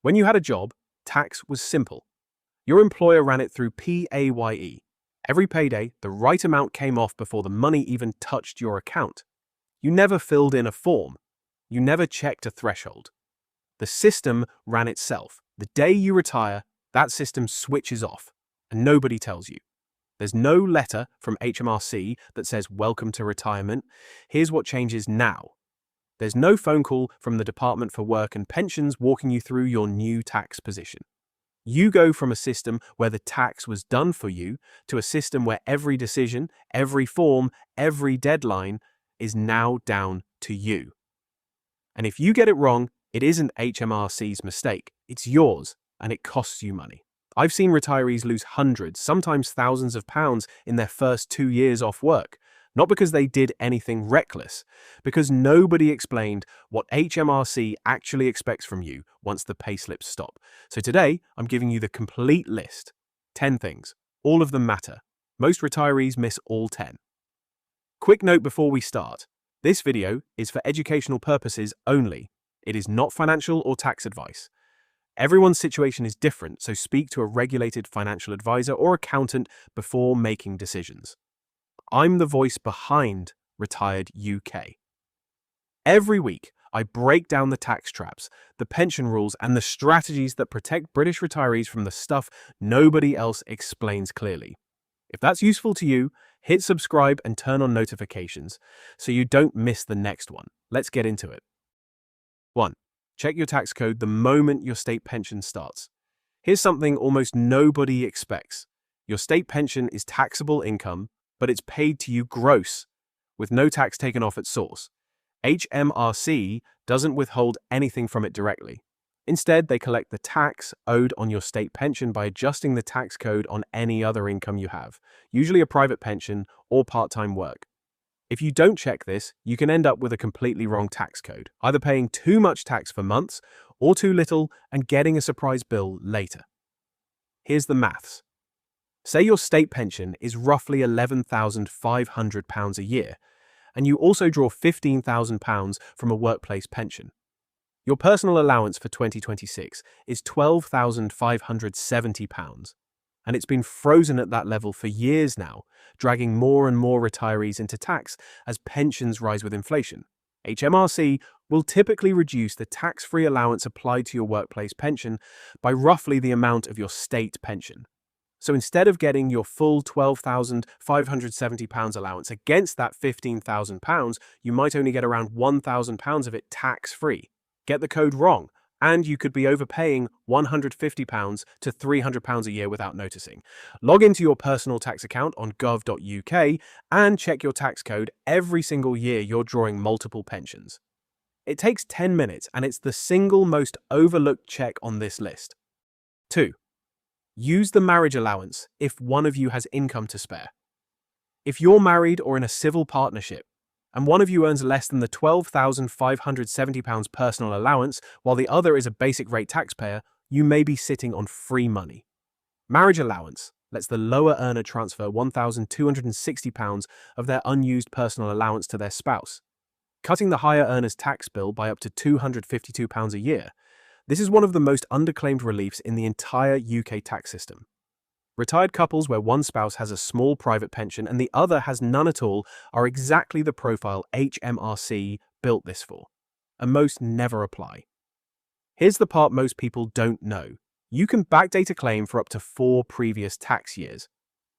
When you had a job, tax was simple. Your employer ran it through PAYE. Every payday, the right amount came off before the money even touched your account. You never filled in a form. You never checked a threshold. The system ran itself. The day you retire, that system switches off, and nobody tells you. There's no letter from HMRC that says, "Welcome to retirement. Here's what changes now." There's no phone call from the Department for Work and Pensions walking you through your new tax position. You go from a system where the tax was done for you to a system where every decision, every form, every deadline is now down to you. And if you get it wrong, it isn't HMRC's mistake. It's yours, and it costs you money. I've seen retirees lose hundreds, sometimes thousands of pounds in their first 2 years off work, not because they did anything reckless, because nobody explained what HMRC actually expects from you once the payslips stop. So today, I'm giving you the complete list. 10 things. All of them matter. Most retirees miss all 10. Quick note before we start. This video is for educational purposes only. It is not financial or tax advice. Everyone's situation is different, so speak to a regulated financial advisor or accountant before making decisions. I'm the voice behind Retired UK. Every week, I break down the tax traps, the pension rules, and the strategies that protect British retirees from the stuff nobody else explains clearly. If that's useful to you, hit subscribe and turn on notifications so you don't miss the next one. Let's get into it. 1. Check your tax code the moment your state pension starts. Here's something almost nobody expects. Your state pension is taxable income, but it's paid to you gross, with no tax taken off at source. HMRC doesn't withhold anything from it directly. Instead, they collect the tax owed on your state pension by adjusting the tax code on any other income you have, usually a private pension or part-time work. If you don't check this, you can end up with a completely wrong tax code, either paying too much tax for months or too little and getting a surprise bill later. Here's the maths. Say your state pension is roughly £11,500 a year, and you also draw £15,000 from a workplace pension. Your personal allowance for 2026 is £12,570, and it's been frozen at that level for years now, dragging more and more retirees into tax as pensions rise with inflation. HMRC will typically reduce the tax-free allowance applied to your workplace pension by roughly the amount of your state pension. So instead of getting your full £12,570 allowance against that £15,000, you might only get around £1,000 of it tax-free. Get the code wrong, and you could be overpaying £150 to £300 a year without noticing. Log into your personal tax account on gov.uk and check your tax code every single year you're drawing multiple pensions. It takes 10 minutes, and it's the single most overlooked check on this list. 2. Use the marriage allowance if one of you has income to spare. If you're married or in a civil partnership, and one of you earns less than the £12,570 personal allowance, while the other is a basic rate taxpayer, you may be sitting on free money. Marriage allowance lets the lower earner transfer £1,260 of their unused personal allowance to their spouse, cutting the higher earner's tax bill by up to £252 a year. This is one of the most underclaimed reliefs in the entire UK tax system. Retired couples where one spouse has a small private pension and the other has none at all are exactly the profile HMRC built this for, and most never apply. Here's the part most people don't know. You can backdate a claim for up to 4 previous tax years.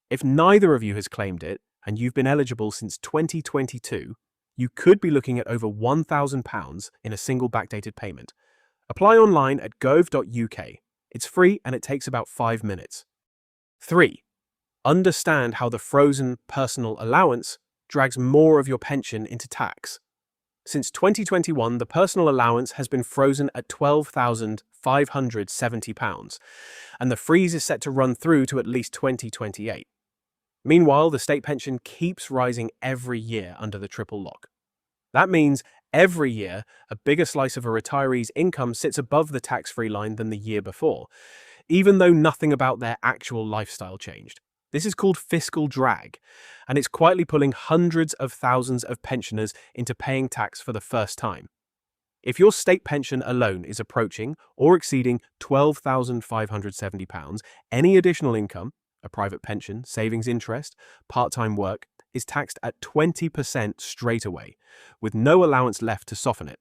If neither of you has claimed it, and you've been eligible since 2022, you could be looking at over £1,000 in a single backdated payment. Apply online at gov.uk. It's free and it takes about 5 minutes. 3. Understand how the frozen personal allowance drags more of your pension into tax. Since 2021, the personal allowance has been frozen at £12,570, and the freeze is set to run through to at least 2028. Meanwhile, the state pension keeps rising every year under the triple lock. That means every year, a bigger slice of a retiree's income sits above the tax-free line than the year before, even though nothing about their actual lifestyle changed. This is called fiscal drag, and it's quietly pulling hundreds of thousands of pensioners into paying tax for the first time. If your state pension alone is approaching or exceeding £12,570, any additional income, a private pension, savings interest, part-time work, is taxed at 20% straight away, with no allowance left to soften it.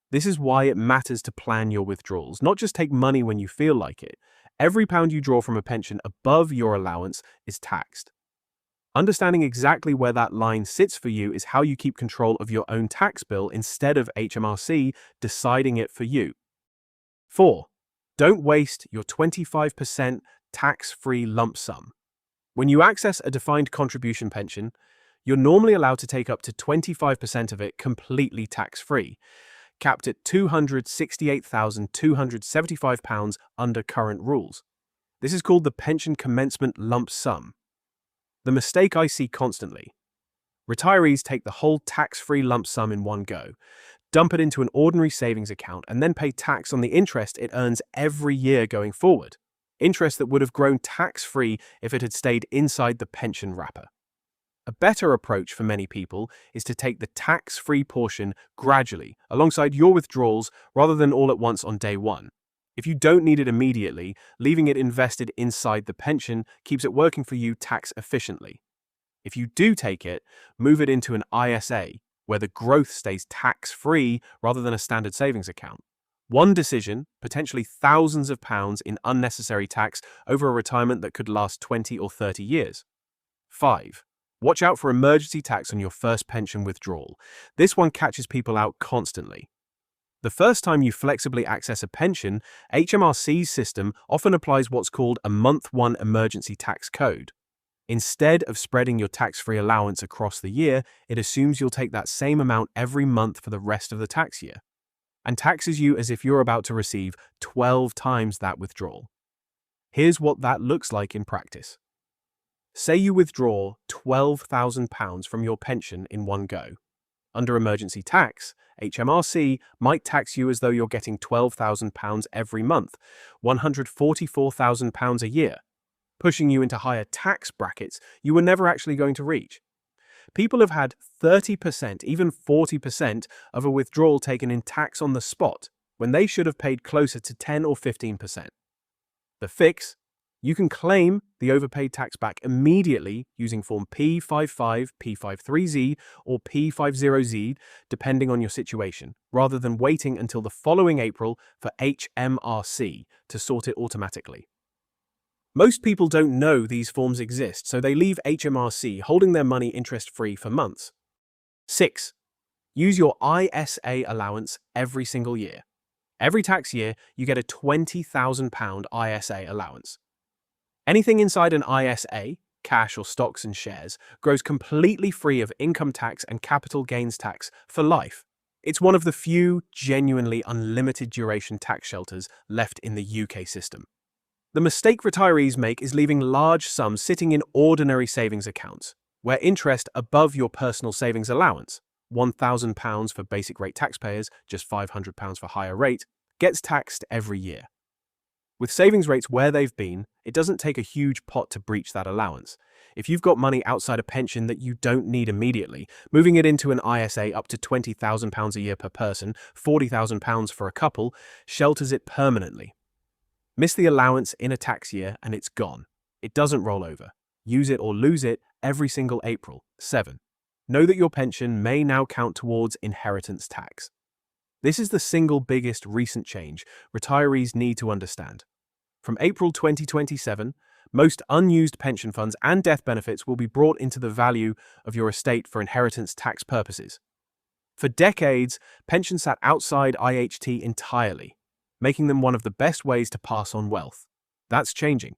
This is why it matters to plan your withdrawals, not just take money when you feel like it. Every pound you draw from a pension above your allowance is taxed. Understanding exactly where that line sits for you is how you keep control of your own tax bill instead of HMRC deciding it for you. 4. Don't waste your 25% tax-free lump sum. When you access a defined contribution pension, you're normally allowed to take up to 25% of it completely tax-free, capped at £268,275 under current rules. This is called the pension commencement lump sum. The mistake I see constantly: retirees take the whole tax-free lump sum in one go, dump it into an ordinary savings account, and then pay tax on the interest it earns every year going forward. Interest that would have grown tax-free if it had stayed inside the pension wrapper. A better approach for many people is to take the tax-free portion gradually, alongside your withdrawals, rather than all at once on day one. If you don't need it immediately, leaving it invested inside the pension keeps it working for you tax efficiently. If you do take it, move it into an ISA, where the growth stays tax-free rather than a standard savings account. One decision, potentially thousands of pounds in unnecessary tax over a retirement that could last 20 or 30 years. 5. Watch out for emergency tax on your first pension withdrawal. This one catches people out constantly. The first time you flexibly access a pension, HMRC's system often applies what's called a month one emergency tax code. Instead of spreading your tax-free allowance across the year, it assumes you'll take that same amount every month for the rest of the tax year, and taxes you as if you're about to receive 12 times that withdrawal. Here's what that looks like in practice. Say you withdraw £12,000 from your pension in one go. Under emergency tax, HMRC might tax you as though you're getting £12,000 every month, £144,000 a year, pushing you into higher tax brackets you were never actually going to reach. People have had 30%, even 40% of a withdrawal taken in tax on the spot, when they should have paid closer to 10 or 15%. The fix: you can claim the overpaid tax back immediately using Form P55, P53Z, or P50Z, depending on your situation, rather than waiting until the following April for HMRC to sort it automatically. Most people don't know these forms exist, so they leave HMRC holding their money interest-free for months. 6. Use your ISA allowance every single year. Every tax year, you get a £20,000 ISA allowance. Anything inside an ISA, cash or stocks and shares, grows completely free of income tax and capital gains tax for life. It's one of the few genuinely unlimited duration tax shelters left in the UK system. The mistake retirees make is leaving large sums sitting in ordinary savings accounts, where interest above your personal savings allowance, £1,000 for basic rate taxpayers, just £500 for higher rate, gets taxed every year. With savings rates where they've been, it doesn't take a huge pot to breach that allowance. If you've got money outside a pension that you don't need immediately, moving it into an ISA up to £20,000 a year per person, £40,000 for a couple, shelters it permanently. Miss the allowance in a tax year and it's gone. It doesn't roll over. Use it or lose it every single April. 7. Know that your pension may now count towards inheritance tax. This is the single biggest recent change retirees need to understand. From April 2027, most unused pension funds and death benefits will be brought into the value of your estate for inheritance tax purposes. For decades, pensions sat outside IHT entirely, making them one of the best ways to pass on wealth. That's changing.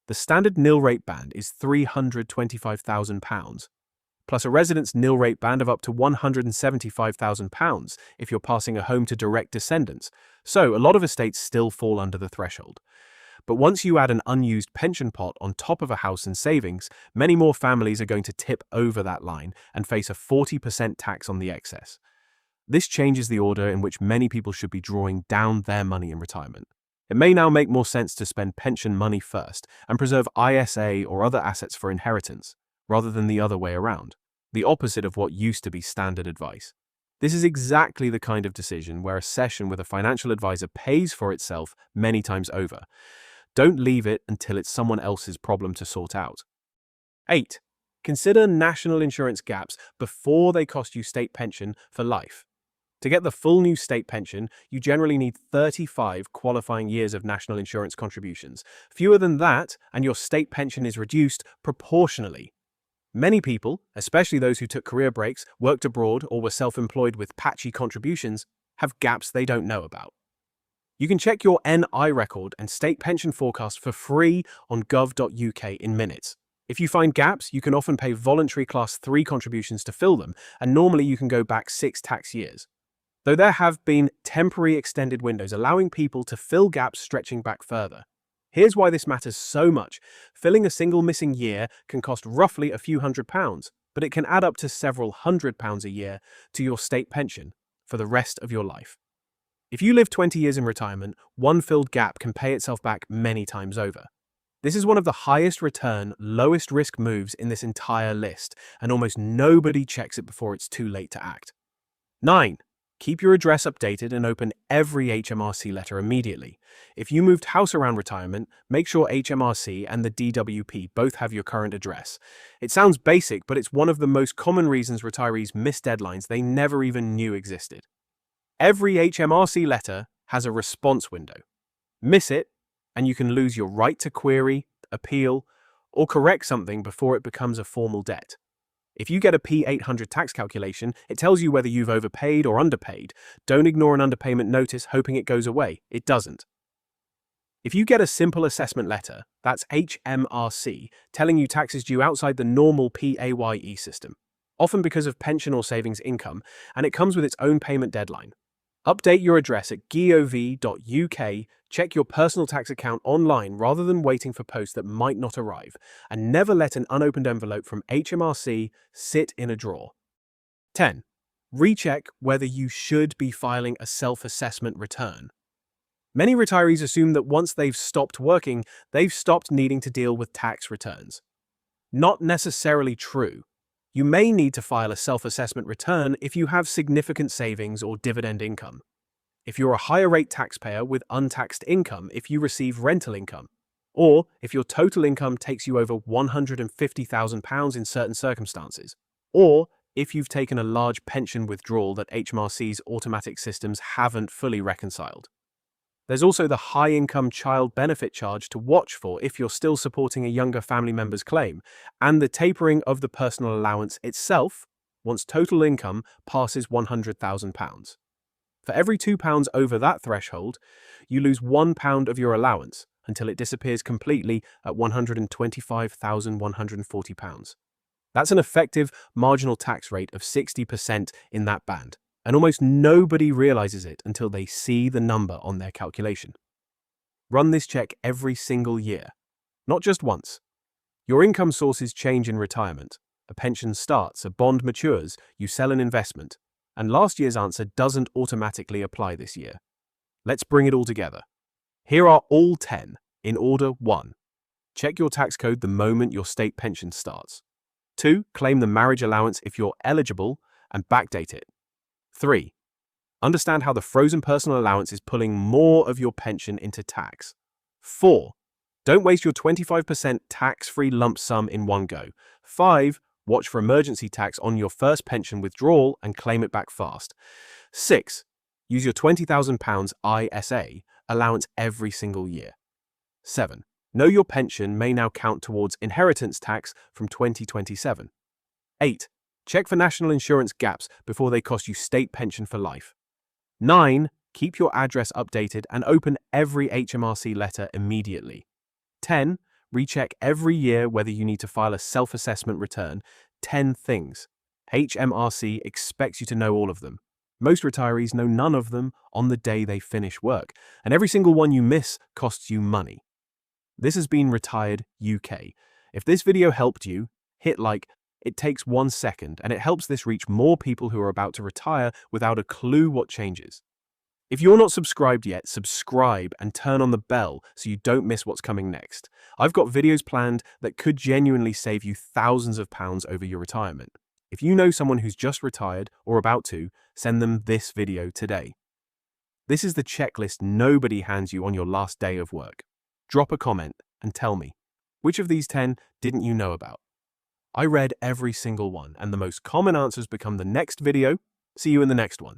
The standard nil rate band is £325,000, plus a residence nil rate band of up to £175,000 if you're passing a home to direct descendants, so a lot of estates still fall under the threshold. But once you add an unused pension pot on top of a house and savings, many more families are going to tip over that line and face a 40% tax on the excess. This changes the order in which many people should be drawing down their money in retirement. It may now make more sense to spend pension money first and preserve ISA or other assets for inheritance, rather than the other way around, the opposite of what used to be standard advice. This is exactly the kind of decision where a session with a financial advisor pays for itself many times over. Don't leave it until it's someone else's problem to sort out. 8. Consider national insurance gaps before they cost you state pension for life. To get the full new state pension, you generally need 35 qualifying years of national insurance contributions. Fewer than that, and your state pension is reduced proportionally. Many people, especially those who took career breaks, worked abroad, or were self-employed with patchy contributions, have gaps they don't know about. You can check your NI record and state pension forecast for free on gov.uk in minutes. If you find gaps, you can often pay voluntary Class 3 contributions to fill them, and normally you can go back 6 tax years. Though there have been temporary extended windows allowing people to fill gaps stretching back further. Here's why this matters so much. Filling a single missing year can cost roughly a few £100s, but it can add up to several £100s a year to your state pension for the rest of your life. If you live 20 years in retirement, one filled gap can pay itself back many times over. This is one of the highest return, lowest risk moves in this entire list, and almost nobody checks it before it's too late to act. 9. Keep your address updated and open every HMRC letter immediately. If you moved house around retirement, make sure HMRC and the DWP both have your current address. It sounds basic, but it's one of the most common reasons retirees miss deadlines they never even knew existed. Every HMRC letter has a response window. Miss it, and you can lose your right to query, appeal, or correct something before it becomes a formal debt. If you get a P800 tax calculation, it tells you whether you've overpaid or underpaid. Don't ignore an underpayment notice hoping it goes away. It doesn't. If you get a simple assessment letter, that's HMRC, telling you taxes due outside the normal PAYE system, often because of pension or savings income, and it comes with its own payment deadline. Update your address at gov.uk, check your personal tax account online rather than waiting for posts that might not arrive, and never let an unopened envelope from HMRC sit in a drawer. 10. Recheck whether you should be filing a self-assessment return. Many retirees assume that once they've stopped working, they've stopped needing to deal with tax returns. Not necessarily true. You may need to file a self-assessment return if you have significant savings or dividend income. If you're a higher rate taxpayer with untaxed income if you receive rental income, or if your total income takes you over £150,000 in certain circumstances, or if you've taken a large pension withdrawal that HMRC's automatic systems haven't fully reconciled. There's also the high-income child benefit charge to watch for if you're still supporting a younger family member's claim, and the tapering of the personal allowance itself once total income passes £100,000. For every £2 over that threshold, you lose £1 of your allowance until it disappears completely at £125,140. That's an effective marginal tax rate of 60% in that band. And almost nobody realizes it until they see the number on their calculation. Run this check every single year, not just once. Your income sources change in retirement. A pension starts, a bond matures, you sell an investment, and last year's answer doesn't automatically apply this year. Let's bring it all together. Here are all 10, in order. 1. Check your tax code the moment your state pension starts. 2. Claim the marriage allowance if you're eligible and backdate it. 3. Understand how the frozen personal allowance is pulling more of your pension into tax. 4. Don't waste your 25% tax-free lump sum in one go. 5. Watch for emergency tax on your first pension withdrawal and claim it back fast. 6. Use your £20,000 ISA allowance every single year. 7. Know your pension may now count towards inheritance tax from 2027. 8. Check for national insurance gaps before they cost you state pension for life. 9. Keep your address updated and open every HMRC letter immediately. 10. Recheck every year whether you need to file a self-assessment return. 10 things. HMRC expects you to know all of them. Most retirees know none of them on the day they finish work, and every single one you miss costs you money. This has been Retired UK. If this video helped you, hit like. It takes 1 second, and it helps this reach more people who are about to retire without a clue what changes. If you're not subscribed yet, subscribe and turn on the bell so you don't miss what's coming next. I've got videos planned that could genuinely save you thousands of pounds over your retirement. If you know someone who's just retired or about to, send them this video today. This is the checklist nobody hands you on your last day of work. Drop a comment and tell me, which of these 10 didn't you know about? I read every single one, and the most common answers become the next video. See you in the next one.